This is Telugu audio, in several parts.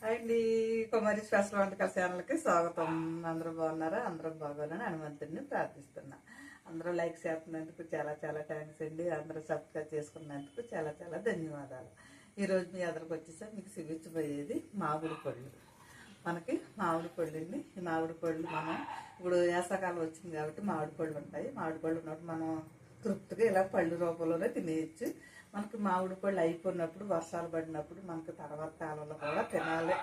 అండి కుమారి స్పెషల్ వంటకాల ఛానల్కి స్వాగతం. అందరూ బాగున్నారా? అందరూ బాగోనని హనుమంతుడిని ప్రార్థిస్తున్నా. అందరూ లైక్ చేస్తున్నందుకు చాలా చాలా థ్యాంక్స్ అండి. అందరూ సబ్స్క్రైబ్ చేసుకున్నందుకు చాలా చాలా ధన్యవాదాలు. ఈరోజు మీ అందరికి వచ్చేసా మీకు చూపించబోయేది మామిడి పళ్ళు. మనకి మామిడి పళ్ళు అండి. ఈ మామిడి పళ్ళు మనం ఇప్పుడు వేసవకాలం వచ్చింది కాబట్టి మామిడి పళ్ళు ఉంటాయి. మామిడి పళ్ళు ఉన్నప్పుడు మనం తృప్తిగా ఇలా పళ్ళు రూపంలోనే తినేయచ్చు. మనకి మామిడి పళ్ళు అయిపోయినప్పుడు వర్షాలు పడినప్పుడు మనకి తర్వాత కాలంలో కూడా తినాలి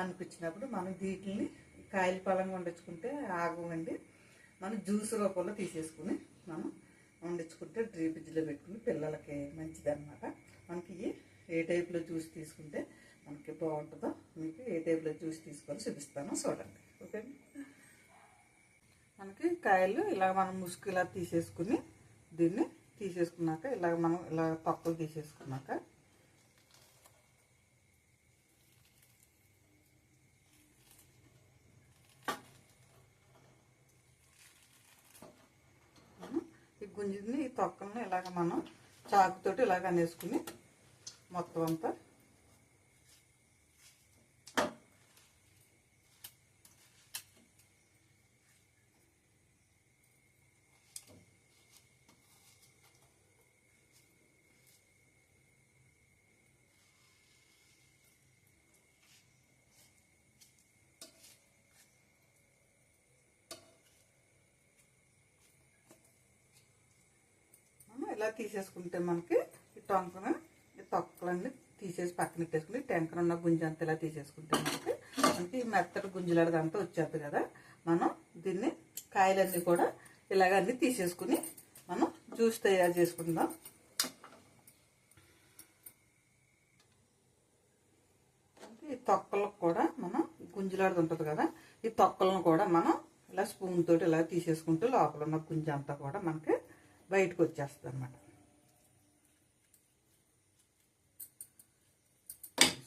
అనిపించినప్పుడు మనం వీటిని కాయల పళ్ళంగా వండించుకుంటే ఆగమండి. మనం జ్యూస్ రూపంలో తీసేసుకుని మనం వండించుకుంటే డ్రీ ఫ్రిడ్జ్లో పెట్టుకుని పిల్లలకి మంచిదన్నమాట. మనకి ఏ టైప్లో జ్యూస్ తీసుకుంటే మనకి బాగుంటుందో మీకు ఏ టైప్లో జ్యూస్ తీసుకొని చూపిస్తాను చూడండి. ఓకే, మనకి కాయలు ఇలా మనం ముసుగు ఇలా తీసేసుకుని దీన్ని తీసేసుకున్నాక ఇలాగ మనం ఇలా తొక్కలు తీసేసుకున్నాక ఈ గుంజిని ఈ తొక్కల్ని ఇలాగ మనం చాకుతోటి ఇలాగ అనేసుకుని మొత్తం అంతా ఇలా తీసేసుకుంటే మనకి ఈ టొంకన ఈ తొక్కలన్నీ తీసేసి పక్కన పెట్టేసుకుని టెంకన ఉన్న గుంజి అంతా ఇలా తీసేసుకుంటే మనకి మెత్తటి గుంజులాడదంతా వచ్చేది కదా. మనం దీన్ని కాయలన్నీ కూడా ఇలాగ అన్నీ తీసేసుకుని మనం జ్యూస్ తయారు చేసుకుందాం. ఈ తొక్కలకు కూడా మనం గుంజులాడది ఉంటుంది కదా, ఈ తొక్కలను కూడా మనం ఇలా స్పూన్ తోటి ఇలా తీసేసుకుంటే లోపల ఉన్న గుంజి అంతా కూడా మనకి బయటకు వచ్చేస్తుంది అన్నమాట.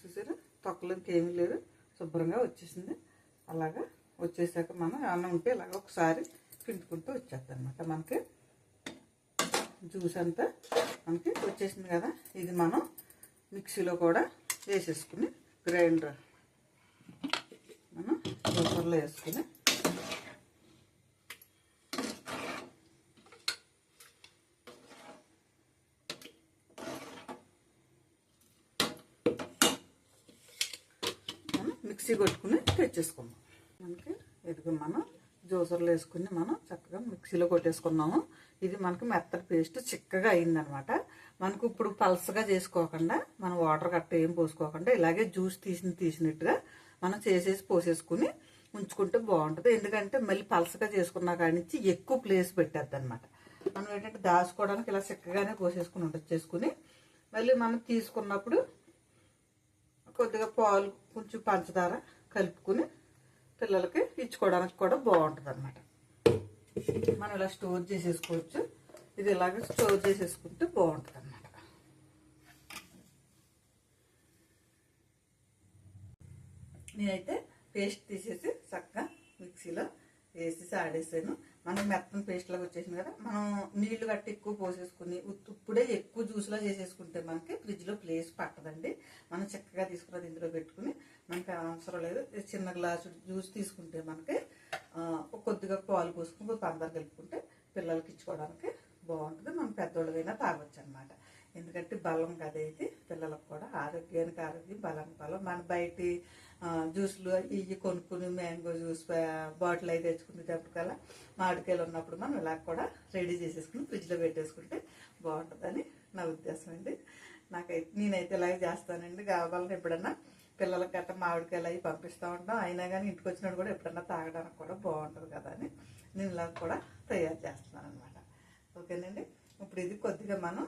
చూసారా, తొక్కలకి ఏమీ లేదు, శుభ్రంగా వచ్చేసింది. అలాగా వచ్చేసాక మనం ఏమన్నా ఉంటే ఇలాగ ఒకసారి పిండుకుంటూ వచ్చేస్తుంది అనమాట. మనకి జ్యూస్ అంతా మనకి వచ్చేసింది కదా. ఇది మనం మిక్సీలో కూడా వేసేసుకుని గ్రైండర్ మనం జ్యూసర్లో వేసుకుని మిక్సీ కొట్టుకుని తెచ్చేసుకున్నాం. మనకి ఇదిగో మనం జ్యూసర్లో వేసుకుని మనం చక్కగా మిక్సీలో కొట్టేసుకున్నాము. ఇది మనకి మెత్తటి పేస్ట్ చిక్కగా అయిందనమాట. మనకు ఇప్పుడు పలసగా చేసుకోకుండా మనం వాటర్ గట్ట ఏం పోసుకోకుండా ఇలాగే జ్యూస్ తీసినట్టుగా మనం పోసేసుకుని ఉంచుకుంటే బాగుంటుంది. ఎందుకంటే మళ్ళీ పలసగా చేసుకున్నా కాడి నుంచి ఎక్కువ ప్లేస్ పెట్టేద్ది అనమాట. మనం ఏంటంటే దాచుకోవడానికి ఇలా చిక్కగానే పోసేసుకుని ఉండొచ్చేసుకుని మళ్ళీ మనం తీసుకున్నప్పుడు కొద్దిగా పాలు కొంచెం పంచదార కలుపుకుని పిల్లలకి ఇచ్చుకోవడానికి కూడా బాగుంటుంది అనమాట. మనం ఇలా స్టోర్ చేసేసుకోవచ్చు. ఇది ఇలాగే స్టోర్ చేసేసుకుంటే బాగుంటుంది అనమాట. నేనైతే పేస్ట్ తీసేసి చక్కగా మిక్సీలో వేసేసి ఆడేసాను. మనకి మెత్తని పేస్ట్ లాగా వచ్చేసింది కదా. మనం నీళ్లు గట్టి ఎక్కువ పోసేసుకుని ఇప్పుడే ఎక్కువ జ్యూస్లో చేసేసుకుంటే మనకి ఫ్రిడ్జ్లో ప్లేస్ పట్టదండి. మనం చక్కగా తీసుకున్నది ఇందులో పెట్టుకుని మనకి అవసరం లేదు. చిన్న గ్లాసు జ్యూస్ తీసుకుంటే మనకి కొద్దిగా పాలు పోసుకుని పందరు కలుపుకుంటే పిల్లలకి ఇచ్చుకోవడానికి బాగుంటుంది. మనం పెద్దోళ్ళకైనా తాగొచ్చు అనమాట. ఎందుకంటే బలం కదా ఇది, పిల్లలకు కూడా ఆరోగ్యానికి ఆరోగ్యం, బలానికి బలం. మన బయటి జ్యూస్లు ఇవి కొనుక్కుని మ్యాంగో జ్యూస్ బాటిల్ అయితే తెచ్చుకునేటప్పటికల్లా మామిడికాయలు ఉన్నప్పుడు మనం ఇలా కూడా రెడీ చేసేసుకుని ఫ్రిడ్జ్లో పెట్టేసుకుంటే బాగుంటుందని నా ఉద్దేశం అండి. నేనైతే ఇలాగే చేస్తానండి. కావాలని ఎప్పుడన్నా పిల్లలకి గట్ట మామిడికాయలు అవి పంపిస్తూ ఉంటాం. అయినా కానీ ఇంటికి వచ్చినప్పుడు కూడా ఎప్పుడన్నా తాగడానికి కూడా బాగుంటుంది కదా అని నేను ఇలా కూడా తయారు చేస్తున్నాను అనమాట. ఓకేనండి. ఇప్పుడు ఇది కొద్దిగా మనం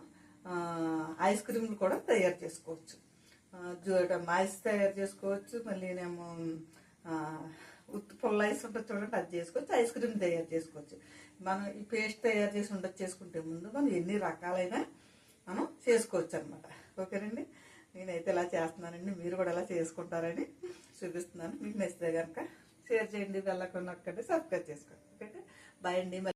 ఐస్ క్రీమ్లు కూడా తయారు చేసుకోవచ్చు. ఐస్ తయారు చేసుకోవచ్చు. మళ్ళీ నేమో ఉత్తి పుల్ల ఐస్ ఉంటుంది చూడండి, అది చేసుకోవచ్చు. ఐస్ క్రీమ్ తయారు చేసుకోవచ్చు. మనం ఈ పేస్ట్ తయారు చేసి చేసుకుంటే ముందు మనం ఎన్ని రకాలైనా మనం చేసుకోవచ్చు అనమాట. ఓకేనండి. నేనైతే ఇలా చేస్తున్నానండి. మీరు కూడా ఎలా చేసుకుంటారని చూపిస్తున్నాను. మీకు నచ్చితే కనుక షేర్ చేయండి, వెళ్ళకుండా నొక్కండి, సబ్స్క్రైబ్ చేసుకోండి. ఓకే, బాయ్ అండి.